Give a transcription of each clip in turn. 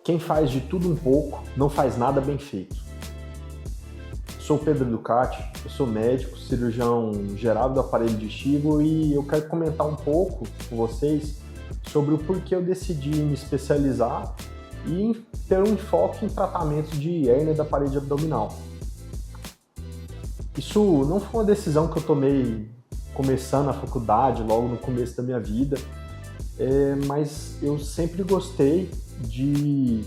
Quem faz de tudo um pouco não faz nada bem feito. Sou Pedro Ducati, eu sou médico, cirurgião geral do aparelho digestivo e eu quero comentar um pouco com vocês sobre o porquê eu decidi me especializar e ter um enfoque em tratamento de hérnia da parede abdominal. Isso não foi uma decisão que eu tomei começando a faculdade, logo no começo da minha vida, mas eu sempre gostei de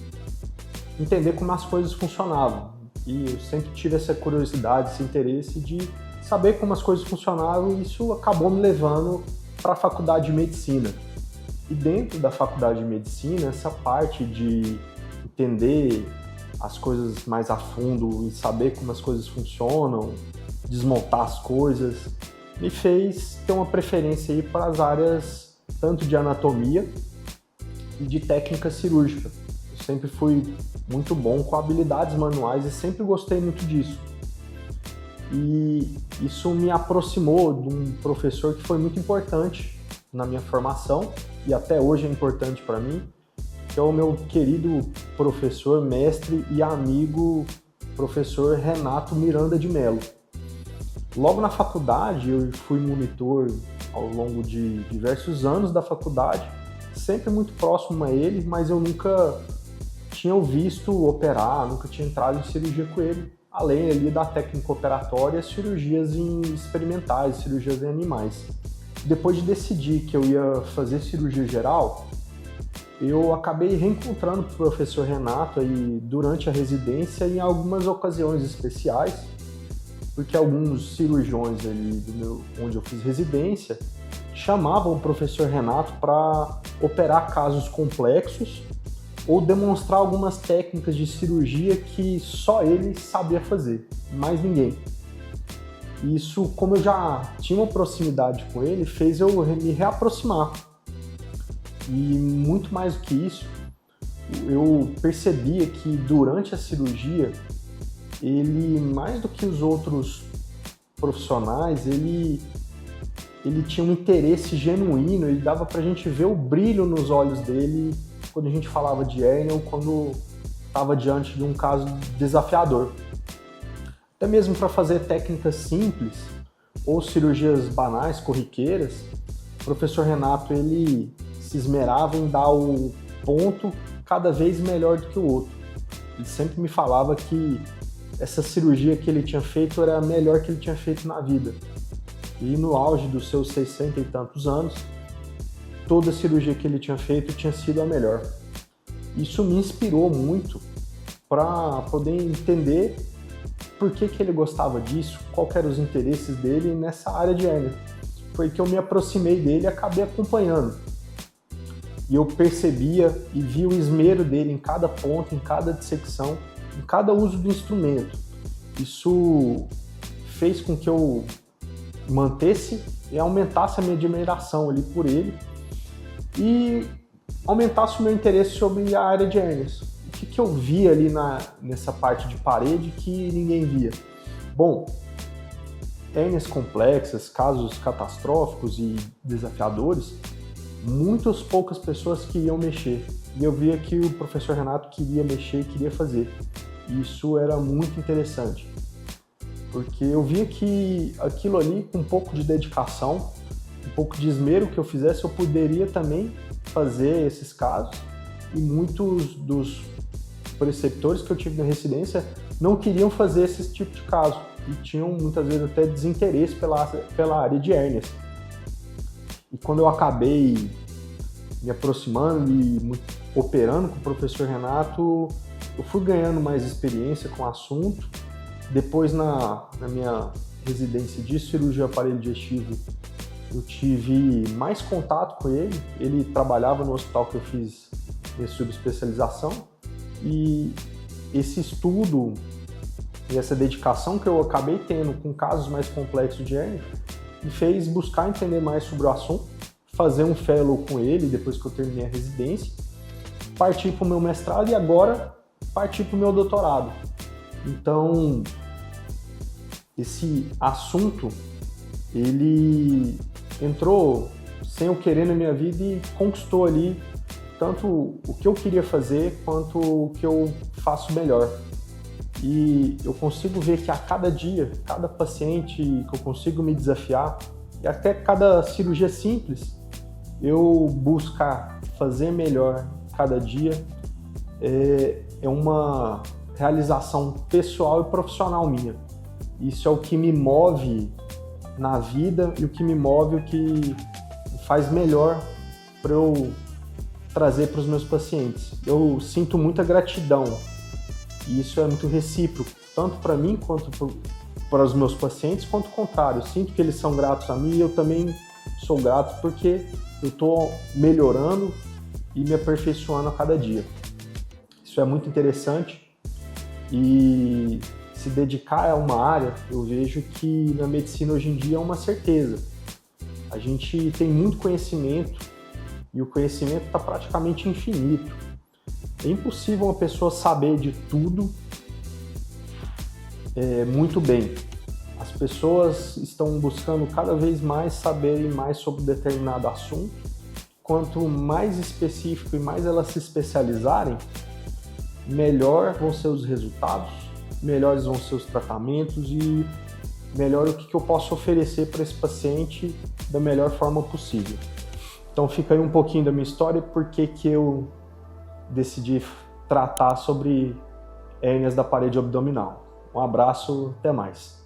entender como as coisas funcionavam. E eu sempre tive essa curiosidade, esse interesse de saber como as coisas funcionavam e isso acabou me levando para a faculdade de medicina. E dentro da faculdade de medicina, essa parte de entender as coisas mais a fundo e saber como as coisas funcionam, desmontar as coisas, me fez ter uma preferência aí para as áreas tanto de anatomia e de técnica cirúrgica. Eu sempre fui muito bom com habilidades manuais e sempre gostei muito disso. E isso me aproximou de um professor que foi muito importante na minha formação e até hoje é importante para mim, que é o meu querido professor, mestre e amigo, professor Renato Miranda de Mello. Logo na faculdade, eu fui monitor ao longo de diversos anos da faculdade, sempre muito próximo a ele, mas eu nunca tinha o visto operar, nunca tinha entrado em cirurgia com ele, além ali da técnica operatória, cirurgias experimentais, cirurgias em animais. Depois de decidir que eu ia fazer cirurgia geral, eu acabei reencontrando o professor Renato aí durante a residência em algumas ocasiões especiais, porque alguns cirurgiões ali onde eu fiz residência chamavam o professor Renato para operar casos complexos ou demonstrar algumas técnicas de cirurgia que só ele sabia fazer, mais ninguém. Isso, como eu já tinha uma proximidade com ele, fez eu me reaproximar. E muito mais do que isso, eu percebia que durante a cirurgia, ele, mais do que os outros profissionais, ele tinha um interesse genuíno, ele dava pra gente ver o brilho nos olhos dele quando a gente falava de hérnia ou quando estava diante de um caso desafiador. Até mesmo para fazer técnicas simples ou cirurgias banais, corriqueiras, o professor Renato ele se esmerava em dar o ponto cada vez melhor do que o outro. Ele sempre me falava que essa cirurgia que ele tinha feito era a melhor que ele tinha feito na vida. E no auge dos seus 60 e tantos anos, toda a cirurgia que ele tinha feito tinha sido a melhor. Isso me inspirou muito para poder entender por que ele gostava disso, quais eram os interesses dele nessa área de hérnia. Foi que eu me aproximei dele e acabei acompanhando. E eu percebia e via o esmero dele em cada ponto, em cada dissecção, em cada uso do instrumento. Isso fez com que eu mantesse e aumentasse a minha admiração ali por ele e aumentasse o meu interesse sobre a área de hérnias. O que eu via ali nessa parte de parede que ninguém via? Bom, hérnias complexas, casos catastróficos e desafiadores, muitas poucas pessoas queriam mexer. E eu via que o professor Renato queria mexer, queria fazer. E isso era muito interessante, porque eu via que aquilo ali, com um pouco de dedicação, um pouco de esmero que eu fizesse, eu poderia também fazer esses casos. E muitos dos preceptores que eu tive na residência não queriam fazer esse tipo de caso e tinham muitas vezes até desinteresse pela área de hérnias. E quando eu acabei me aproximando e operando com o professor Renato, eu fui ganhando mais experiência com o assunto. Depois, na minha residência de cirurgia aparelho digestivo, eu tive mais contato com ele. Ele trabalhava no hospital que eu fiz minha subespecialização. E esse estudo e essa dedicação que eu acabei tendo com casos mais complexos de hérnia me fez buscar entender mais sobre o assunto, fazer um fellow com ele depois que eu terminei a residência, partir para o meu mestrado e agora partir para o meu doutorado. Então, esse assunto, ele entrou sem eu querer na minha vida e conquistou ali tanto o que eu queria fazer quanto o que eu faço melhor. E eu consigo ver que a cada dia, cada paciente que eu consigo me desafiar, e até cada cirurgia simples, eu buscar fazer melhor cada dia, é uma realização pessoal e profissional minha. Isso é o que me move na vida e o que me move, o que faz melhor para eu trazer para os meus pacientes. Eu sinto muita gratidão e isso é muito recíproco, tanto para mim quanto para os meus pacientes, quanto o contrário. Eu sinto que eles são gratos a mim e eu também sou grato porque eu estou melhorando e me aperfeiçoando a cada dia. Isso é muito interessante e se dedicar a uma área, eu vejo que na medicina hoje em dia é uma certeza. A gente tem muito conhecimento e o conhecimento está praticamente infinito. É impossível uma pessoa saber de tudo muito bem. As pessoas estão buscando cada vez mais saberem mais sobre determinado assunto. Quanto mais específico e mais elas se especializarem, melhor vão ser os resultados, melhores vão ser os tratamentos e melhor o que eu posso oferecer para esse paciente da melhor forma possível. Então fica aí um pouquinho da minha história e por que eu decidi tratar sobre hérnias da parede abdominal. Um abraço, até mais.